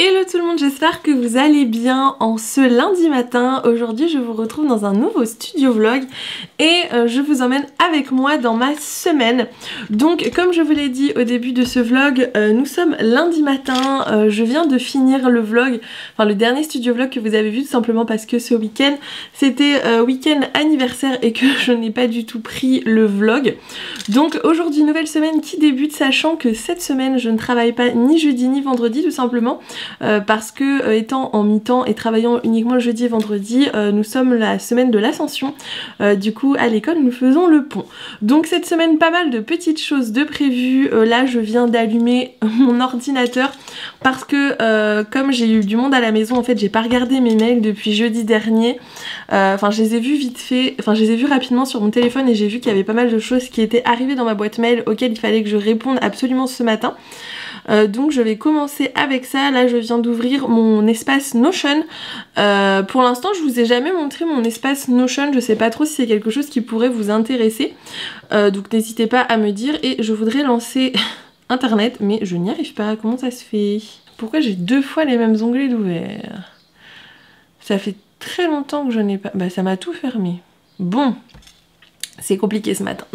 Hello tout le monde, j'espère que vous allez bien en ce lundi matin. Aujourd'hui je vous retrouve dans un nouveau studio vlog et je vous emmène avec moi dans ma semaine. Donc comme je vous l'ai dit au début de ce vlog, nous sommes lundi matin, je viens de finir le vlog, enfin le dernier studio vlog que vous avez vu, tout simplement parce que ce week-end c'était week-end anniversaire et que je n'ai pas du tout pris le vlog. Donc aujourd'hui nouvelle semaine qui débute, sachant que cette semaine je ne travaille pas ni jeudi ni vendredi tout simplement. Parce que étant en mi-temps et travaillant uniquement le jeudi et vendredi, nous sommes la semaine de l'ascension, du coup à l'école nous faisons le pont. Donc cette semaine pas mal de petites choses de prévues. Là je viens d'allumer mon ordinateur parce que comme j'ai eu du monde à la maison, en fait j'ai pas regardé mes mails depuis jeudi dernier. Enfin je les ai vus vite fait, enfin je les ai vus rapidement sur mon téléphone et j'ai vu qu'il y avait pas mal de choses qui étaient arrivées dans ma boîte mail auxquelles il fallait que je réponde absolument ce matin. Donc je vais commencer avec ça. Là je viens d'ouvrir mon espace Notion. Pour l'instant je vous ai jamais montré mon espace Notion, je sais pas trop si c'est quelque chose qui pourrait vous intéresser, donc n'hésitez pas à me dire. Et je voudrais lancer internet mais je n'y arrive pas, comment ça se fait? Pourquoi j'ai deux fois les mêmes onglets d'ouvert? Ça fait très longtemps que je n'ai pas... Bah ça m'a tout fermé. Bon, c'est compliqué ce matin.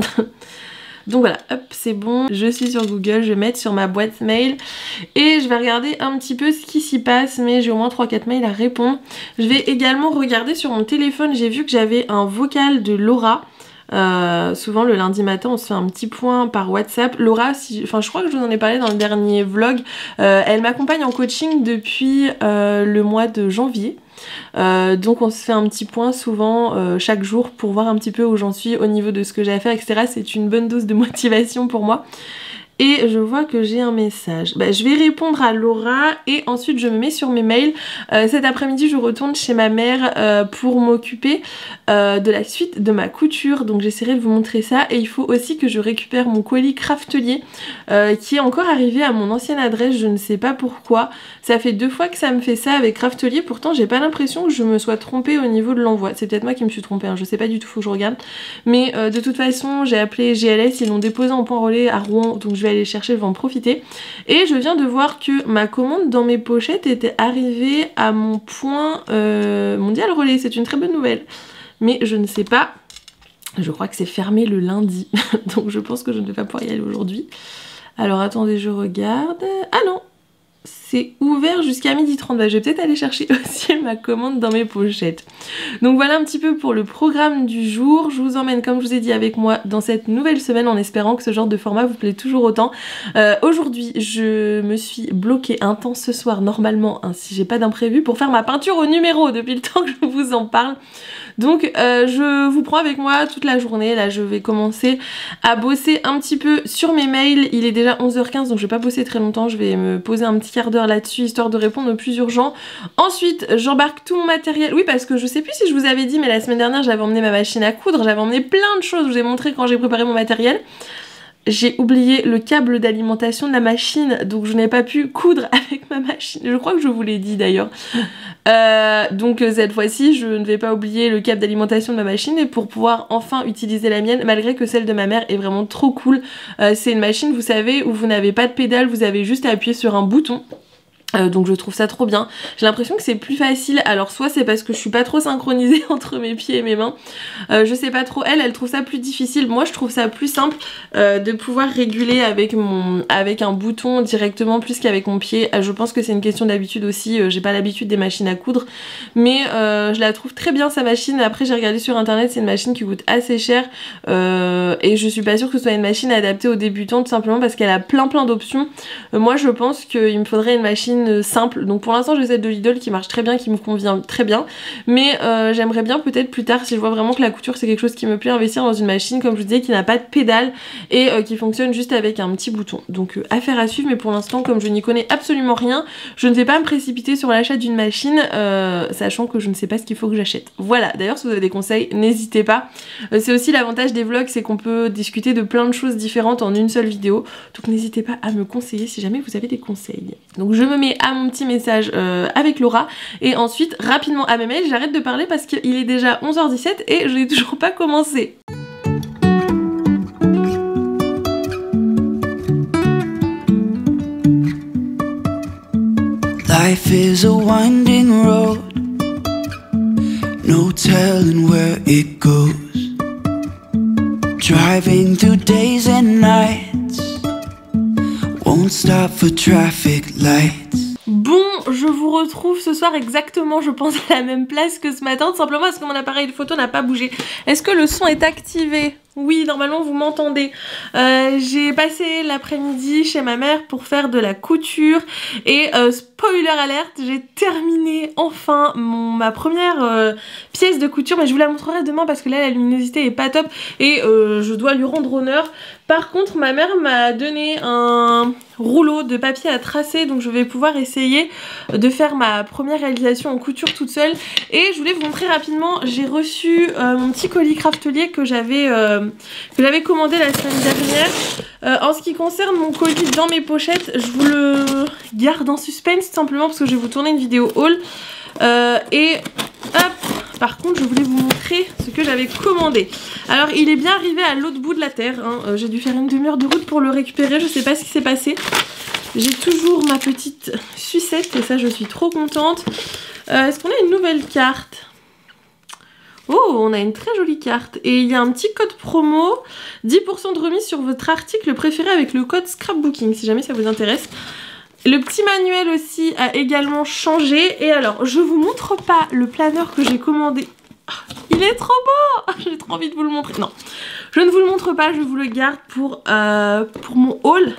Donc voilà, hop, c'est bon, je suis sur Google, je vais mettre sur ma boîte mail et je vais regarder un petit peu ce qui s'y passe, mais j'ai au moins 3-4 mails à répondre. Je vais également regarder sur mon téléphone, j'ai vu que j'avais un vocal de Laura. Souvent le lundi matin on se fait un petit point par WhatsApp. Laura, enfin je crois que je vous en ai parlé dans le dernier vlog, elle m'accompagne en coaching depuis le mois de janvier. Donc on se fait un petit point souvent chaque jour pour voir un petit peu où j'en suis au niveau de ce que j'ai à faire, etc. C'est une bonne dose de motivation pour moi. Et je vois que j'ai un message. Bah, je vais répondre à Laura et ensuite je me mets sur mes mails. Cet après-midi je retourne chez ma mère pour m'occuper de la suite de ma couture. Donc j'essaierai de vous montrer ça. Et il faut aussi que je récupère mon colis Craftelier qui est encore arrivé à mon ancienne adresse. Je ne sais pas pourquoi. Ça fait 2 fois que ça me fait ça avec Craftelier. Pourtant j'ai pas l'impression que je me sois trompée au niveau de l'envoi. C'est peut-être moi qui me suis trompée, hein. Je sais pas du tout, faut que je regarde. Mais de toute façon j'ai appelé GLS, ils l'ont déposé en point relais à Rouen. Donc je vais aller chercher, je vais en profiter. Et je viens de voir que ma commande dans mes pochettes était arrivée à mon point mondial relais. C'est une très bonne nouvelle. Mais je ne sais pas. Je crois que c'est fermé le lundi. Donc je pense que je ne vais pas pouvoir y aller aujourd'hui. Alors attendez, je regarde. Ah non! C'est ouvert jusqu'à 12h30. Bah, je vais peut-être aller chercher aussi ma commande dans mes pochettes. Donc voilà un petit peu pour le programme du jour. Je vous emmène, comme je vous ai dit, avec moi dans cette nouvelle semaine en espérant que ce genre de format vous plaît toujours autant. Aujourd'hui, je me suis bloquée un temps ce soir normalement, hein, si j'ai pas d'imprévu, pour faire ma peinture au numéro depuis le temps que je vous en parle. Donc je vous prends avec moi toute la journée. Là je vais commencer à bosser un petit peu sur mes mails. Il est déjà 11h15 donc je vais pas bosser très longtemps. Je vais me poser un petit quart d'heure là-dessus histoire de répondre aux plus urgents. Ensuite j'embarque tout mon matériel. Oui, parce que je sais plus si je vous avais dit, mais la semaine dernière j'avais emmené ma machine à coudre. J'avais emmené plein de choses, je vous ai montré quand j'ai préparé mon matériel. J'ai oublié le câble d'alimentation de la machine, donc je n'ai pas pu coudre avec ma machine. Je crois que je vous l'ai dit d'ailleurs. Donc cette fois-ci, je ne vais pas oublier le câble d'alimentation de ma machine et pour pouvoir enfin utiliser la mienne, malgré que celle de ma mère est vraiment trop cool. C'est une machine, vous savez, où vous n'avez pas de pédale, vous avez juste à appuyer sur un bouton. Donc je trouve ça trop bien. J'ai l'impression que c'est plus facile. Alors soit c'est parce que je suis pas trop synchronisée entre mes pieds et mes mains. Je sais pas trop. Elle trouve ça plus difficile. Moi je trouve ça plus simple de pouvoir réguler avec un bouton directement plus qu'avec mon pied. Je pense que c'est une question d'habitude aussi. J'ai pas l'habitude des machines à coudre. Mais je la trouve très bien sa machine. Après j'ai regardé sur internet, c'est une machine qui coûte assez cher. Et je suis pas sûre que ce soit une machine adaptée aux débutants tout simplement parce qu'elle a plein d'options. Moi je pense qu'il me faudrait une machine simple. Donc pour l'instant j'ai celle de Lidl qui marche très bien, qui me convient très bien, mais j'aimerais bien peut-être plus tard, si je vois vraiment que la couture c'est quelque chose qui me plaît, investir dans une machine comme je vous disais qui n'a pas de pédale et qui fonctionne juste avec un petit bouton. Donc affaire à suivre, mais pour l'instant comme je n'y connais absolument rien, je ne vais pas me précipiter sur l'achat d'une machine sachant que je ne sais pas ce qu'il faut que j'achète. Voilà, d'ailleurs si vous avez des conseils n'hésitez pas. C'est aussi l'avantage des vlogs, c'est qu'on peut discuter de plein de choses différentes en une seule vidéo, donc n'hésitez pas à me conseiller si jamais vous avez des conseils. Donc je me mets à mon petit message avec Laura et ensuite rapidement à mes mails. J'arrête de parler parce qu'il est déjà 11h17 et je n'ai toujours pas commencé. Life is a winding road, no telling where it goes. Driving through days and nights, won't stop for traffic lights. Bon, je vous retrouve ce soir exactement, je pense, à la même place que ce matin, tout simplement parce que mon appareil de photo n'a pas bougé. Est-ce que le son est activé? Oui, normalement vous m'entendez. J'ai passé l'après-midi chez ma mère pour faire de la couture et spoiler alerte, j'ai terminé enfin ma première pièce de couture, mais je vous la montrerai demain parce que là la luminosité est pas top et je dois lui rendre honneur. Par contre, ma mère m'a donné un rouleau de papier à tracer, donc je vais pouvoir essayer de faire ma première réalisation en couture toute seule. Et je voulais vous montrer rapidement, j'ai reçu mon petit colis Craftelier que j'avais commandé la semaine dernière. En ce qui concerne mon colis dans mes pochettes, je vous le garde en suspense tout simplement parce que je vais vous tourner une vidéo haul. Et hop, par contre je voulais vous montrer ce que j'avais commandé. Alors il est bien arrivé à l'autre bout de la terre, hein. J'ai dû faire une demi-heure de route pour le récupérer, je sais pas ce qui s'est passé. J'ai toujours ma petite sucette et ça je suis trop contente. Est-ce qu'on a une nouvelle carte? Oh, on a une très jolie carte. Et il y a un petit code promo, 10% de remise sur votre article préféré avec le code scrapbooking, si jamais ça vous intéresse. Le petit manuel aussi a également changé. Et alors, je vous montre pas le planeur que j'ai commandé. Oh, il est trop beau. J'ai trop envie de vous le montrer. Non, je ne vous le montre pas, je vous le garde pour mon haul.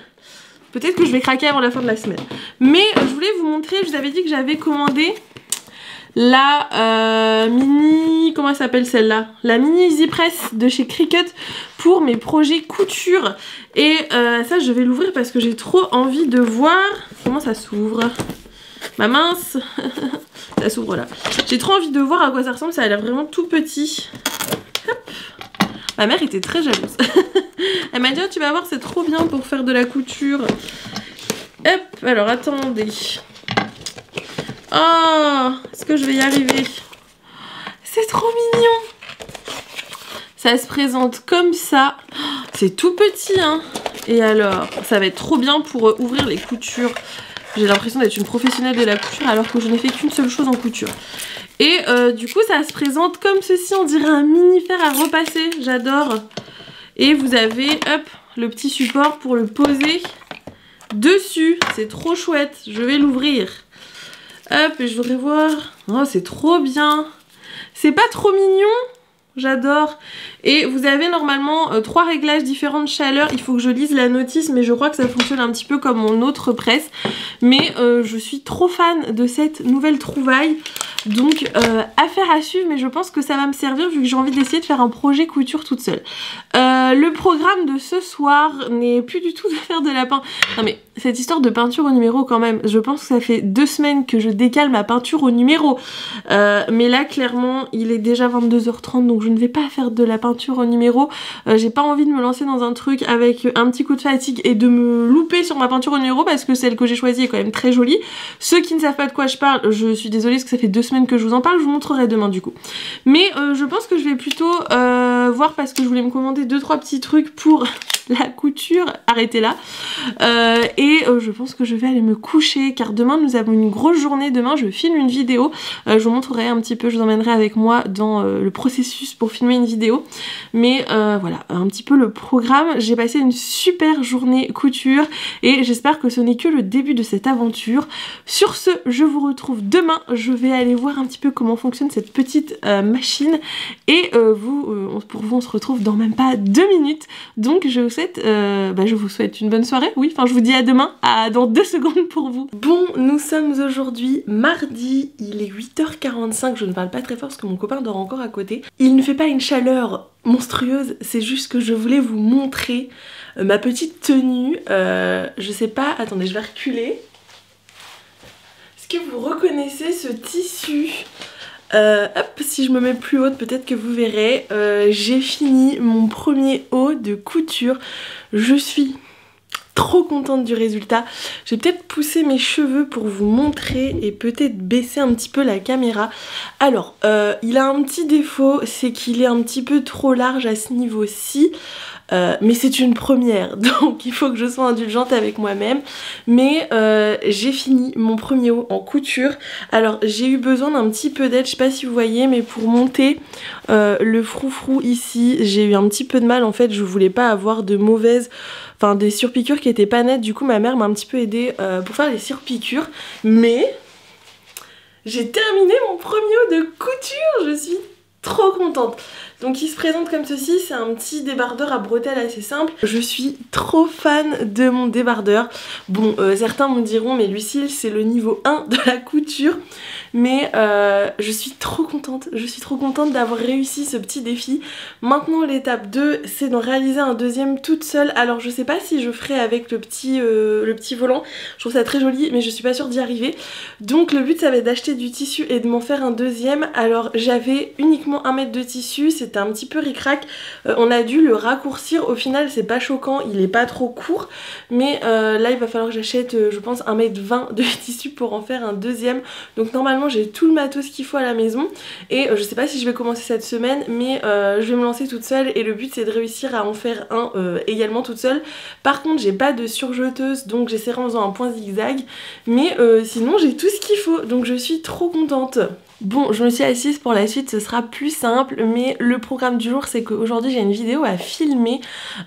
Peut-être que je vais craquer avant la fin de la semaine. Mais je voulais vous montrer, je vous avais dit que j'avais commandé la mini... Comment elle s'appelle celle-là? La mini Easy Press de chez Cricut pour mes projets couture. Et ça, je vais l'ouvrir parce que j'ai trop envie de voir comment ça s'ouvre. Ma mince. Ça s'ouvre là. J'ai trop envie de voir à quoi ça ressemble. Ça a l'air vraiment tout petit. Hop. Ma mère était très jalouse. Elle m'a dit oh, tu vas voir, c'est trop bien pour faire de la couture. Hop, alors attendez. Oh, est-ce que je vais y arriver? C'est trop mignon. Ça se présente comme ça. C'est tout petit, hein. Et alors, ça va être trop bien pour ouvrir les coutures. J'ai l'impression d'être une professionnelle de la couture alors que je n'ai fait qu'une seule chose en couture. Et du coup, ça se présente comme ceci. On dirait un mini fer à repasser. J'adore. Et vous avez, hop, le petit support pour le poser dessus. C'est trop chouette. Je vais l'ouvrir. Hop, et je voudrais voir. Oh, c'est trop bien. C'est pas trop mignon? J'adore. Et vous avez normalement 3 réglages différents de chaleur. Il faut que je lise la notice, mais je crois que ça fonctionne un petit peu comme mon autre presse. Mais je suis trop fan de cette nouvelle trouvaille. Donc affaire à suivre, mais je pense que ça va me servir vu que j'ai envie d'essayer de faire un projet couture toute seule. Le programme de ce soir n'est plus du tout de faire de la peinture. Non mais cette histoire de peinture au numéro quand même, je pense que ça fait 2 semaines que je décale ma peinture au numéro. Mais là clairement il est déjà 22h30 donc je ne vais pas faire de la peinture au numéro. J'ai pas envie de me lancer dans un truc avec un petit coup de fatigue et de me louper sur ma peinture au numéro parce que celle que j'ai choisie est quand même très jolie. Ceux qui ne savent pas de quoi je parle, je suis désolée parce que ça fait 2 semaines que je vous en parle, je vous montrerai demain du coup. Mais je pense que je vais plutôt voir parce que je voulais me commander 2-3 petits trucs pour la couture, arrêtez là. Et je pense que je vais aller me coucher car demain nous avons une grosse journée. Demain je filme une vidéo, je vous montrerai un petit peu, je vous emmènerai avec moi dans le processus pour filmer une vidéo. Mais voilà, un petit peu le programme. J'ai passé une super journée couture et j'espère que ce n'est que le début de cette aventure. Sur ce, je vous retrouve demain. Je vais aller voir un petit peu comment fonctionne cette petite machine et pour vous on se retrouve dans même pas 2 minutes. Donc je vous souhaite une bonne soirée. Oui, enfin je vous dis à demain, dans 2 secondes pour vous. Bon, nous sommes aujourd'hui mardi, il est 8h45, je ne parle pas très fort parce que mon copain dort encore à côté. Il ne fait pas une chaleur monstrueuse, c'est juste que je voulais vous montrer ma petite tenue. Je sais pas, attendez, je vais reculer. Est-ce que vous reconnaissez ce tissu? Hop, si je me mets plus haute, peut-être que vous verrez. J'ai fini mon premier haut de couture. Je suis trop contente du résultat. J'ai peut-être poussé mes cheveux pour vous montrer et peut-être baisser un petit peu la caméra. Alors, il a un petit défaut, c'est qu'il est un petit peu trop large à ce niveau-ci. mais c'est une première, donc il faut que je sois indulgente avec moi-même. Mais j'ai fini mon premier haut en couture. Alors j'ai eu besoin d'un petit peu d'aide, je sais pas si vous voyez, mais pour monter le froufrou ici, j'ai eu un petit peu de mal en fait, je voulais pas avoir de mauvaises... Enfin des surpiqûres qui étaient pas nettes, du coup ma mère m'a un petit peu aidée pour faire les surpiqûres. Mais j'ai terminé mon premier haut de couture, je suis trop contente. Donc il se présente comme ceci, c'est un petit débardeur à bretelles assez simple. Je suis trop fan de mon débardeur. Bon, certains me diront, mais Lucille, c'est le niveau 1 de la couture. Mais je suis trop contente d'avoir réussi ce petit défi. Maintenant l'étape 2, c'est d'en réaliser un deuxième toute seule. Alors je sais pas si je ferai avec le petit volant, je trouve ça très joli mais je suis pas sûre d'y arriver. Donc le but ça va être d'acheter du tissu et de m'en faire un deuxième. Alors j'avais uniquement 1 mètre de tissu, c'était un petit peu ric-rac. On a dû le raccourcir, au final c'est pas choquant, il est pas trop court. Mais là il va falloir que j'achète je pense 1,20 m de tissu pour en faire un deuxième. Donc normalement j'ai tout le matos qu'il faut à la maison et je sais pas si je vais commencer cette semaine, mais je vais me lancer toute seule et le but c'est de réussir à en faire un également toute seule. Par contre j'ai pas de surjeteuse donc j'essaierai en faisant un point zigzag, mais sinon j'ai tout ce qu'il faut donc je suis trop contente. Bon, je me suis assise pour la suite, ce sera plus simple, mais le programme du jour c'est qu'aujourd'hui j'ai une vidéo à filmer.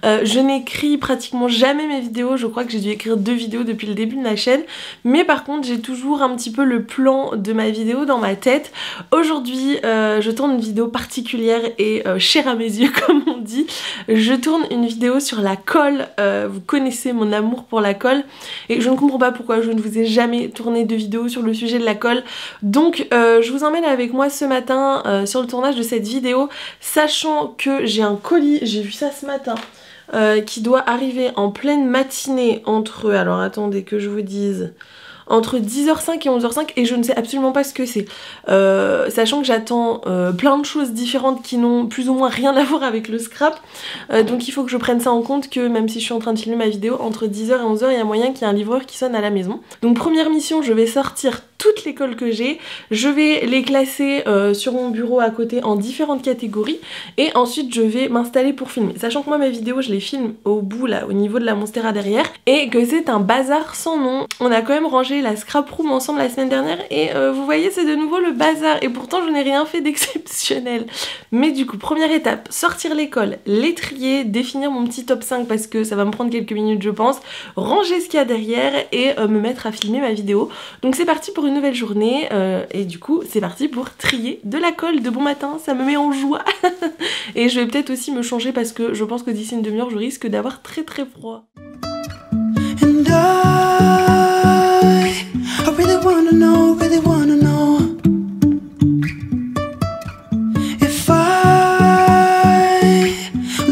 Je n'écris pratiquement jamais mes vidéos, je crois que j'ai dû écrire 2 vidéos depuis le début de la chaîne, mais par contre j'ai toujours un petit peu le plan de ma vidéo dans ma tête. Aujourd'hui je tourne une vidéo particulière et chère à mes yeux comme on dit. Je tourne une vidéo sur la colle, vous connaissez mon amour pour la colle et je ne comprends pas pourquoi je ne vous ai jamais tourné de vidéo sur le sujet de la colle. Donc je vous emmène avec moi ce matin sur le tournage de cette vidéo, sachant que j'ai un colis, j'ai vu ça ce matin, qui doit arriver en pleine matinée entre, alors attendez que je vous dise, entre 10h05 et 11h05 et je ne sais absolument pas ce que c'est. Sachant que j'attends plein de choses différentes qui n'ont plus ou moins rien à voir avec le scrap. Donc il faut que je prenne ça en compte, que même si je suis en train de filmer ma vidéo, entre 10h et 11h il y a moyen qu'il y ait un livreur qui sonne à la maison. Donc première mission, je vais sortir toutes les colles que j'ai, je vais les classer sur mon bureau à côté en différentes catégories et ensuite je vais m'installer pour filmer. Sachant que moi mes vidéos je les filme au bout là, au niveau de la Monstera derrière, et que c'est un bazar sans nom. On a quand même rangé la scrap room ensemble la semaine dernière et vous voyez c'est de nouveau le bazar et pourtant je n'ai rien fait d'exceptionnel. Mais du coup première étape, sortir les colles, les trier, définir mon petit top 5 parce que ça va me prendre quelques minutes je pense, ranger ce qu'il y a derrière et me mettre à filmer ma vidéo. Donc c'est parti pour une nouvelle journée et du coup c'est parti pour trier de la colle de bon matin, ça me met en joie. Et je vais peut-être aussi me changer parce que je pense que d'ici une demi-heure je risque d'avoir très froid. And I really wanna know if I'll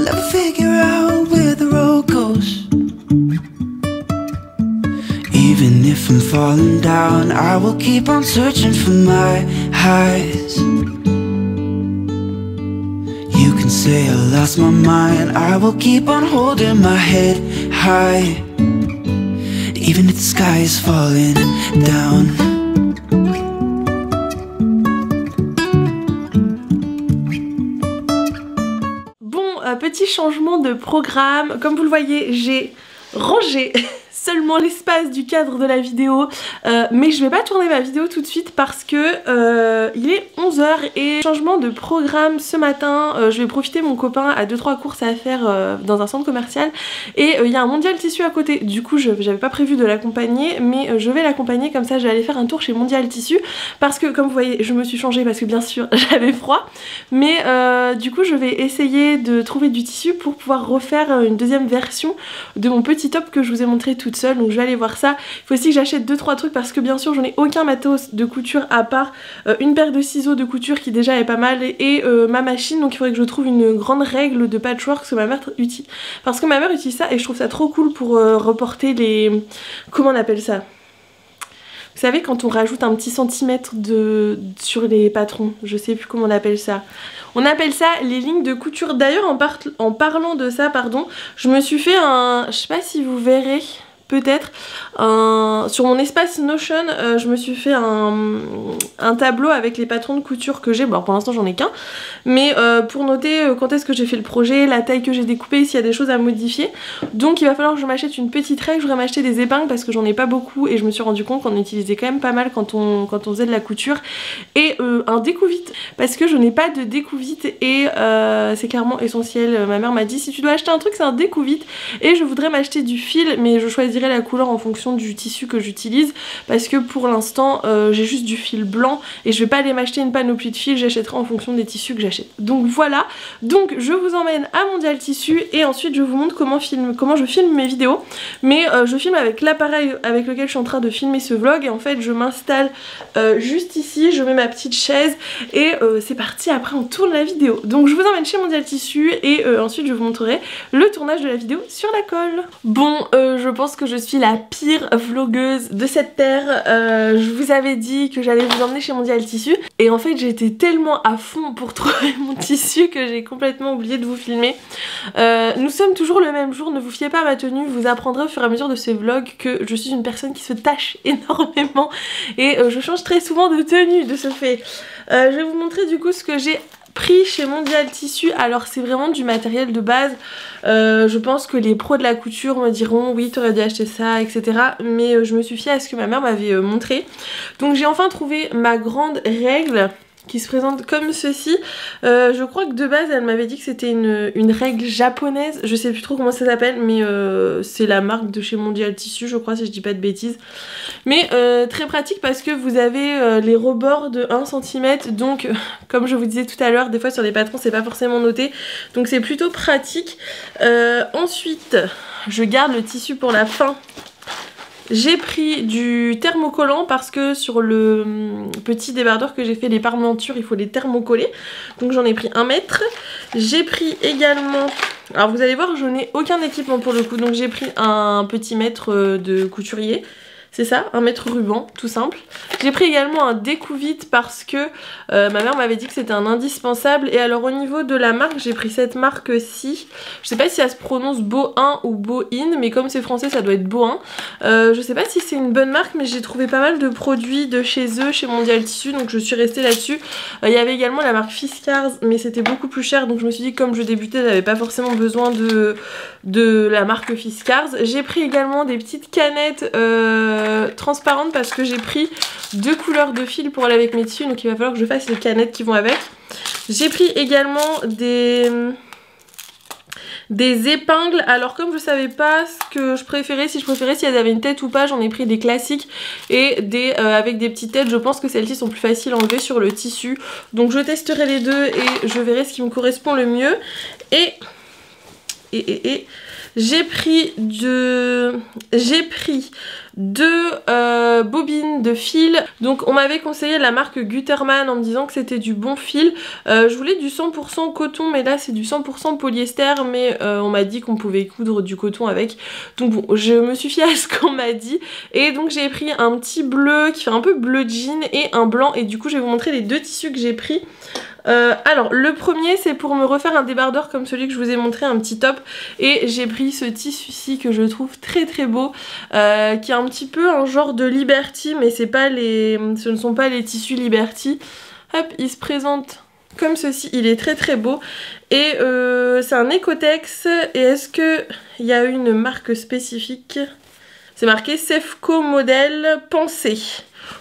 ever figure out where the road goes. Even if I'm falling down, I will keep on searching for my highs. You can say I lost my mind, I will keep on holding my head high. Even if the sky is falling down. Bon, petit changement de programme. Comme vous le voyez, j'ai rangé seulement l'espace du cadre de la vidéo, mais je vais pas tourner ma vidéo tout de suite parce que il est 11h et changement de programme ce matin. Je vais profiter, mon copain a 2-3 courses à faire dans un centre commercial et il y a un Mondial Tissu à côté. Du coup j'avais pas prévu de l'accompagner, mais je vais l'accompagner, comme ça je vais aller faire un tour chez Mondial Tissu parce que comme vous voyez je me suis changée parce que bien sûr j'avais froid, mais du coup je vais essayer de trouver du tissu pour pouvoir refaire une deuxième version de mon petit top que je vous ai montré toute seule, donc je vais aller voir ça. Il faut aussi que j'achète 2-3 trucs parce que bien sûr je n'ai aucun matos de couture à part une paire de ciseaux de couture qui déjà est pas mal et ma machine, donc il faudrait que je trouve une grande règle de patchwork que ma mère utilise, parce que ma mère utilise ça et je trouve ça trop cool pour reporter les... comment on appelle ça? Vous savez quand on rajoute un petit centimètre sur les patrons, je sais plus comment on appelle ça. On appelle ça les lignes de couture. D'ailleurs en parlant de ça, pardon, je me suis fait un... je sais pas si vous verrez peut-être sur mon espace Notion. Je me suis fait un tableau avec les patrons de couture que j'ai. Bon, pour l'instant j'en ai qu'un, mais pour noter quand est-ce que j'ai fait le projet, la taille que j'ai découpée, s'il y a des choses à modifier. Donc il va falloir que je m'achète une petite règle. Je voudrais m'acheter des épingles parce que j'en ai pas beaucoup et je me suis rendu compte qu'on utilisait quand même pas mal quand on faisait de la couture, et un découvite parce que je n'ai pas de découvite et c'est clairement essentiel. Ma mère m'a dit si tu dois acheter un truc c'est un découvite, et je voudrais m'acheter du fil, mais je choisirais la couleur en fonction du tissu que j'utilise parce que pour l'instant j'ai juste du fil blanc et je vais pas aller m'acheter une panoplie de fils, j'achèterai en fonction des tissus que j'achète. Donc voilà, donc je vous emmène à Mondial Tissu et ensuite je vous montre comment je filme mes vidéos, mais je filme avec l'appareil avec lequel je suis en train de filmer ce vlog, et en fait je m'installe juste ici, je mets ma petite chaise et c'est parti, après on tourne la vidéo. Donc je vous emmène chez Mondial Tissu et ensuite je vous montrerai le tournage de la vidéo sur la colle. Bon, je pense que je suis la pire vlogueuse de cette terre. Je vous avais dit que j'allais vous emmener chez Mondial Tissu et en fait j'étais tellement à fond pour trouver mon tissu que j'ai complètement oublié de vous filmer. Nous sommes toujours le même jour, ne vous fiez pas à ma tenue, vous apprendrez au fur et à mesure de ce vlog que je suis une personne qui se tâche énormément et je change très souvent de tenue de ce fait. Je vais vous montrer du coup ce que j'ai pris chez Mondial Tissu. Alors c'est vraiment du matériel de base. Je pense que les pros de la couture me diront oui t'aurais dû acheter ça, etc. Mais je me suis fiée à ce que ma mère m'avait montré. Donc j'ai enfin trouvé ma grande règle qui se présente comme ceci. Je crois que de base elle m'avait dit que c'était une règle japonaise, je sais plus trop comment ça s'appelle, mais c'est la marque de chez Mondial Tissu je crois, si je dis pas de bêtises. Mais très pratique parce que vous avez les rebords de 1 cm, donc comme je vous disais tout à l'heure, des fois sur les patrons c'est pas forcément noté, donc c'est plutôt pratique. Ensuite je garde le tissu pour la fin. J'ai pris du thermocollant parce que sur le petit débardeur que j'ai fait, les parmentures, il faut les thermocoller. Donc j'en ai pris 1 mètre. J'ai pris également... Alors vous allez voir, je n'ai aucun équipement pour le coup. Donc j'ai pris un petit mètre de couturier. C'est ça, 1 mètre ruban, tout simple. J'ai pris également un découvite parce que ma mère m'avait dit que c'était un indispensable. Et alors au niveau de la marque, j'ai pris cette marque-ci. Je sais pas si ça se prononce Boin ou Boin, mais comme c'est français, ça doit être Boin. Je sais pas si c'est une bonne marque, mais j'ai trouvé pas mal de produits de chez eux, chez Mondial Tissu, donc je suis restée là-dessus. Il y avait également la marque Fiskars, mais c'était beaucoup plus cher, donc je me suis dit que comme je débutais, j'avais pas forcément besoin de la marque Fiskars. J'ai pris également des petites canettes transparentes parce que j'ai pris 2 couleurs de fil pour aller avec mes tissus, donc il va falloir que je fasse les canettes qui vont avec. J'ai pris également des épingles. Alors comme je savais pas ce que je préférais, si elles avaient une tête ou pas, j'en ai pris des classiques et des avec des petites têtes. Je pense que celles-ci sont plus faciles à enlever sur le tissu, donc je testerai les deux et je verrai ce qui me correspond le mieux. Et j'ai pris deux bobines de fil. Donc on m'avait conseillé la marque Gutermann en me disant que c'était du bon fil. Je voulais du 100% coton, mais là c'est du 100% polyester, mais on m'a dit qu'on pouvait coudre du coton avec. Donc bon, je me suis fiée à ce qu'on m'a dit. Et donc j'ai pris un petit bleu qui fait un peu bleu jean et un blanc. Et du coup je vais vous montrer les 2 tissus que j'ai pris. Alors le premier c'est pour me refaire un débardeur comme celui que je vous ai montré, un petit top, et j'ai pris ce tissu-ci que je trouve très très beau, qui est un petit peu un genre de Liberty, mais ce ne sont pas les tissus Liberty. Hop, il se présente comme ceci, il est très très beau, et c'est un Ecotex. Et est-ce que il y a une marque spécifique? C'est marqué Sefco modèle Pensée.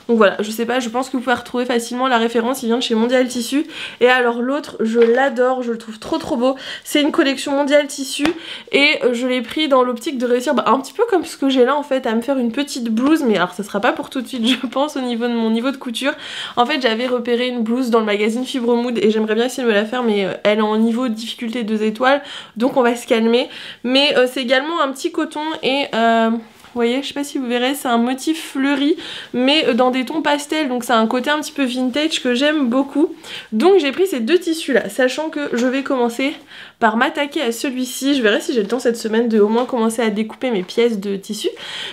Donc voilà, je sais pas, je pense que vous pouvez retrouver facilement la référence, il vient de chez Mondial Tissu. Et alors l'autre, je l'adore, je le trouve trop trop beau. C'est une collection Mondial Tissu et je l'ai pris dans l'optique de réussir un petit peu comme ce que j'ai là en fait, à me faire une petite blouse. Mais alors ça sera pas pour tout de suite je pense au niveau de mon niveau de couture. En fait j'avais repéré une blouse dans le magazine Fibre Mood et j'aimerais bien essayer de me la faire, mais elle est en niveau de difficulté 2 étoiles, donc on va se calmer. Mais c'est également un petit coton et... vous voyez, je sais pas si vous verrez, c'est un motif fleuri mais dans des tons pastels, donc ça a un côté un petit peu vintage que j'aime beaucoup. Donc j'ai pris ces 2 tissus là, sachant que je vais commencer par m'attaquer à celui-ci. Je verrai si j'ai le temps cette semaine de au moins commencer à découper mes pièces de tissu.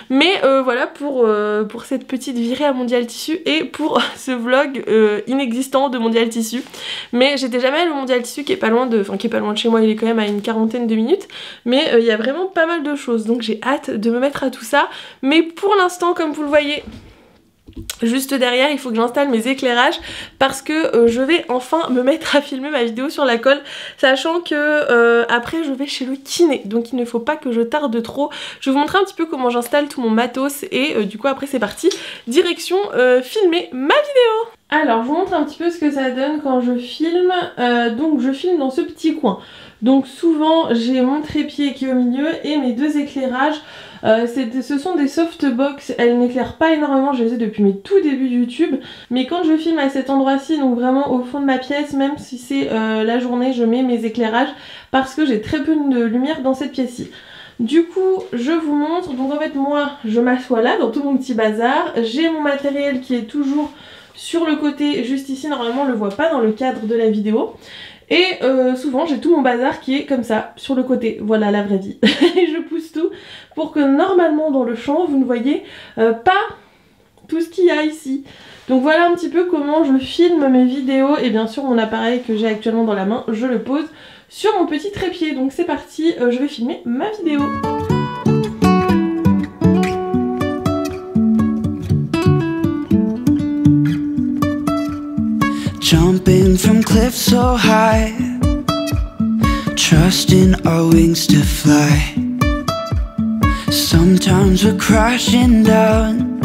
Mais voilà pour cette petite virée à Mondial Tissu et pour ce vlog inexistant de Mondial Tissu. Mais j'étais jamais allée au Mondial Tissu qui est pas loin de chez moi, il est quand même à une 40aine de minutes. Mais il y a vraiment pas mal de choses, donc j'ai hâte de me mettre à tout ça. ça. Mais pour l'instant, comme vous le voyez, juste derrière, il faut que j'installe mes éclairages parce que je vais enfin me mettre à filmer ma vidéo sur la colle, sachant que après je vais chez le kiné, donc il ne faut pas que je tarde trop. Je vais vous montrer un petit peu comment j'installe tout mon matos et du coup après c'est parti, direction filmer ma vidéo. Alors je vous montre un petit peu ce que ça donne quand je filme. Donc je filme dans ce petit coin. Donc souvent j'ai mon trépied qui est au milieu et mes deux éclairages. Ce sont des softbox, elles n'éclairent pas énormément, je les ai depuis mes tout débuts de YouTube. Mais quand je filme à cet endroit-ci, donc vraiment au fond de ma pièce, même si c'est la journée, je mets mes éclairages parce que j'ai très peu de lumière dans cette pièce-ci. Du coup, je vous montre. Donc en fait moi, je m'assois là dans tout mon petit bazar. J'ai mon matériel qui est toujours sur le côté, juste ici. Normalement on le voit pas dans le cadre de la vidéo. Et souvent j'ai tout mon bazar qui est comme ça, sur le côté, voilà la vraie vie. Et je pousse tout pour que normalement dans le champ vous ne voyez pas tout ce qu'il y a ici. Donc voilà un petit peu comment je filme mes vidéos. Et bien sûr mon appareil que j'ai actuellement dans la main, je le pose sur mon petit trépied. Donc c'est parti, je vais filmer ma vidéo. Jumping from cliffs so high, trusting our wings to fly. Sometimes we're crashing down,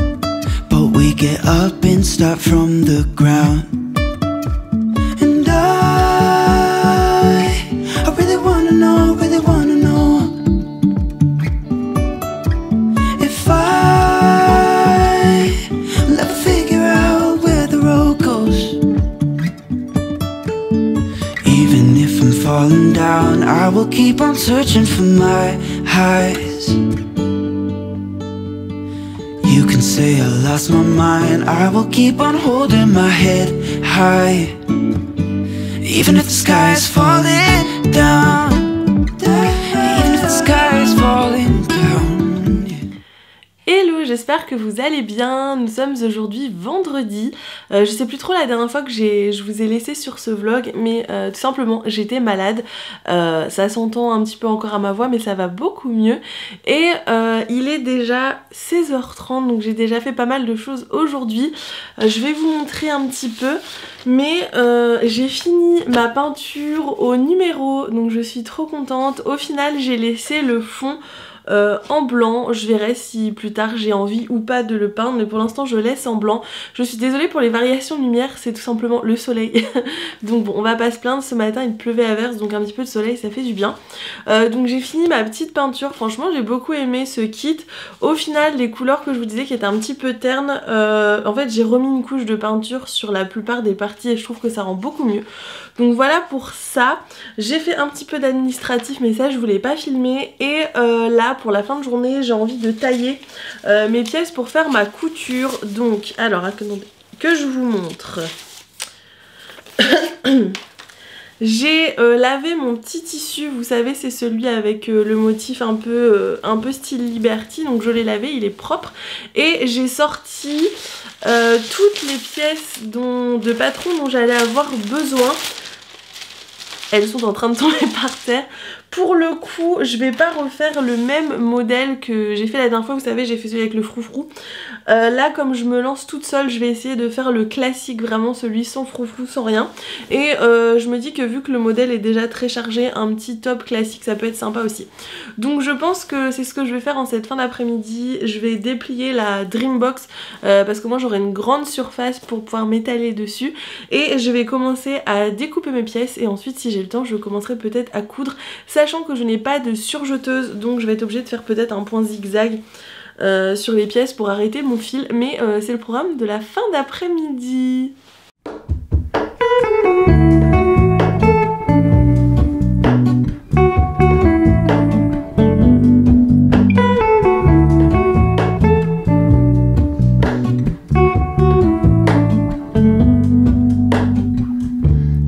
but we get up and start from the ground. And I really wanna know, if I'll ever figure out where the road goes. Even if I'm falling down, I will keep on searching for my highs. You can say I lost my mind, I will keep on holding my head high. Even if the sky is falling down, even if the sky is falling down, yeah. Hello, j'espère que vous allez bien. Nous sommes aujourd'hui vendredi. Je sais plus trop la dernière fois que je vous ai laissé sur ce vlog, mais tout simplement j'étais malade. Ça s'entend un petit peu encore à ma voix, mais ça va beaucoup mieux. Et il est déjà 16h30, donc j'ai déjà fait pas mal de choses aujourd'hui. Je vais vous montrer un petit peu, mais j'ai fini ma peinture au numéro, donc je suis trop contente. Au final j'ai laissé le fond en blanc. Je verrai si plus tard j'ai envie ou pas de le peindre, mais pour l'instant je laisse en blanc. Je suis désolée pour les variations de lumière, c'est tout simplement le soleil. Donc bon, on va pas se plaindre, ce matin il pleuvait à verse, donc un petit peu de soleil ça fait du bien. Donc j'ai fini ma petite peinture, franchement j'ai beaucoup aimé ce kit. Au final les couleurs que je vous disais qui étaient un petit peu ternes, en fait j'ai remis une couche de peinture sur la plupart des parties et je trouve que ça rend beaucoup mieux. Donc voilà pour ça. J'ai fait un petit peu d'administratif, mais ça je voulais pas filmer. Et là pour la fin de journée j'ai envie de tailler mes pièces pour faire ma couture. Donc alors attendez que je vous montre. J'ai lavé mon petit tissu, vous savez c'est celui avec le motif un peu style Liberty, donc je l'ai lavé, il est propre. Et j'ai sorti toutes les pièces de patron dont j'allais avoir besoin. Elles sont en train de tomber par terre. Pour le coup, je vais pas refaire le même modèle que j'ai fait la dernière fois. Vous savez, j'ai fait celui avec le froufrou. Là, comme je me lance toute seule, je vais essayer de faire le classique, vraiment celui sans froufrou, sans rien. Et je me dis que vu que le modèle est déjà très chargé, un petit top classique, ça peut être sympa aussi. Donc je pense que c'est ce que je vais faire en cette fin d'après-midi. Je vais déplier la Dreambox parce que moi j'aurai une grande surface pour pouvoir m'étaler dessus. Et je vais commencer à découper mes pièces et ensuite, si j'ai le temps, je commencerai peut-être à coudre. Sachant que je n'ai pas de surjeteuse, donc je vais être obligée de faire peut-être un point zigzag sur les pièces pour arrêter mon fil. Mais c'est le programme de la fin d'après-midi.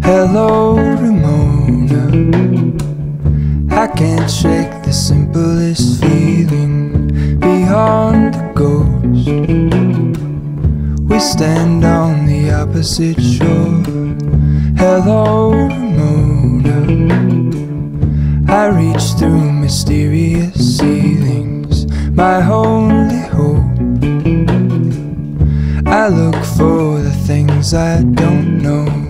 Hello, Ramona. I can't shake the simplest feeling beyond the ghost. We stand on the opposite shore. Hello, Ramona. I reach through mysterious ceilings. my only hope. I look for the things I don't know.